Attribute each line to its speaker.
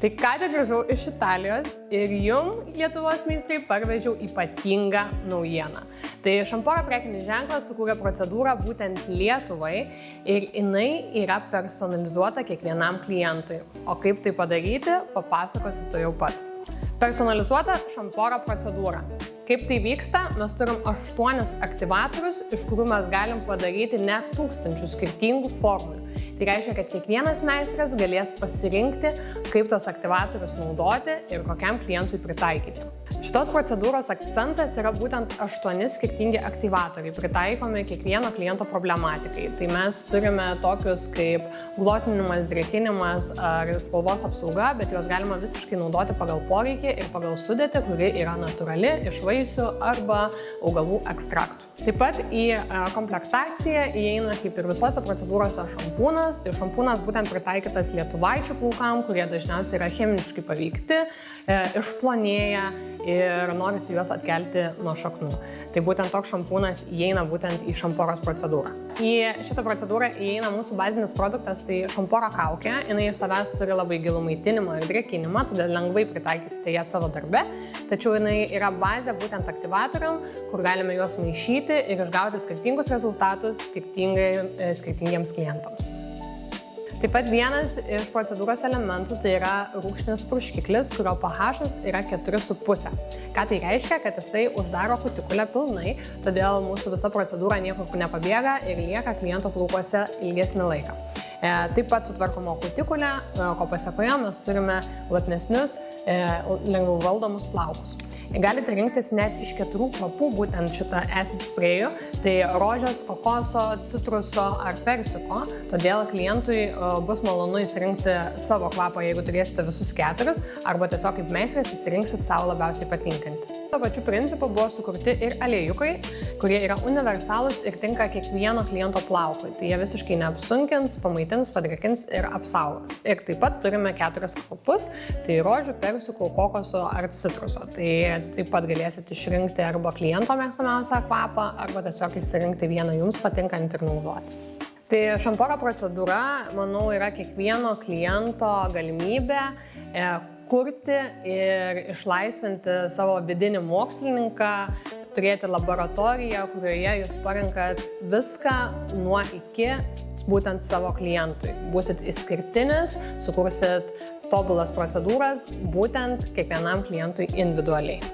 Speaker 1: Tai ką tik grįžau iš Italijos ir jum, Lietuvos meistrai, parvežiau ypatingą naujieną. Tai Šamporo prekinis ženklas sukūrė procedūrą būtent Lietuvai ir jinai yra personalizuota kiekvienam klientui. O kaip tai padaryti, papasakosiu to jau pat. Personalizuota Šamporo procedūra. Kaip tai vyksta, mes turim 8 aktyvatorius, iš kurių mes galim padaryti net 1000 skirtingų formulių. Tai reiškia, kad kiekvienas meistras galės pasirinkti, kaip tos aktyvatorius naudoti ir kokiam klientui pritaikyti. Šitos procedūros akcentas yra būtent 8 skirtingi aktyvatoriai, pritaikomi kiekvieno kliento problematikai. Tai mes turime tokius kaip glotinimas, drėkinimas ar spalvos apsauga, bet juos galima visiškai naudoti pagal poreikį ir pagal sudėtį, kuri yra natūrali iš vaisių arba augalų ekstraktų. Taip pat į komplektaciją įeina kaip ir visose procedūrose šampūnas. Tai šampūnas būtent pritaikytas lietuvaičių plaukam, kurie dažniausiai yra chemiškai paveikti, išplonėja ir norisi juos atkelti nuo šaknų. Tai būtent toks šampūnas įeina būtent į Šamporos procedūrą. Į šitą procedūrą įeina mūsų bazinis produktas, tai Šamporo kaukė. Jinai iš savęs turi labai gilų maitinimą ir drėkinimą, todėl lengvai pritaikysite ją savo darbe. Tačiau jinai yra bazė būtent aktyvatoriam, kur galime juos maišyti ir išgauti skirtingus rezultatus skirtingiems klientams. Taip pat vienas iš procedūros elementų tai yra rūgštinis purškiklis, kurio pH yra 4,5. Ką tai reiškia? Kad jisai uždaro kutikulę pilnai, todėl mūsų visa procedūra niekur nepabėga ir lieka kliento plaukuose ilgesnį laiką. Taip pat sutvarkoma kutikulė, ko pasekoje mes turime platnesnius, lengviau valdomus plaukus. Galite rinktis net iš 4 kvapų būtent šitą acid sprayų, tai rožės, kokoso, citruso ar persiko, todėl klientui bus malonu įsirinkti savo kvapą, jeigu turėsite visus 4, arba tiesiog kaip meistras įsirinksit savo labiausiai patinkantį. Tuo pačiu principu buvo sukurti ir aliejukai, kurie yra universalūs ir tinka kiekvieno kliento plaukui. Tai jie visiškai neapsunkins, pamaitins, padrėkins ir apsaugos. Ir taip pat turime 4 kvapus, tai rožių, persikų, kokoso ar citruso. Tai taip pat galėsite išrinkti arba kliento mėgstamiausią kvapą, arba tiesiog išsirinkti vieną jums patinkantį ir naudoti. Tai Šamporo procedūra, manau, yra kiekvieno kliento galimybė kurti ir išlaisvinti savo vidinį mokslininką, turėti laboratoriją, kurioje jūs parenkat viską nuo iki būtent savo klientui. Būsit išskirtinis, sukursit tobulas procedūras būtent kiekvienam klientui individualiai.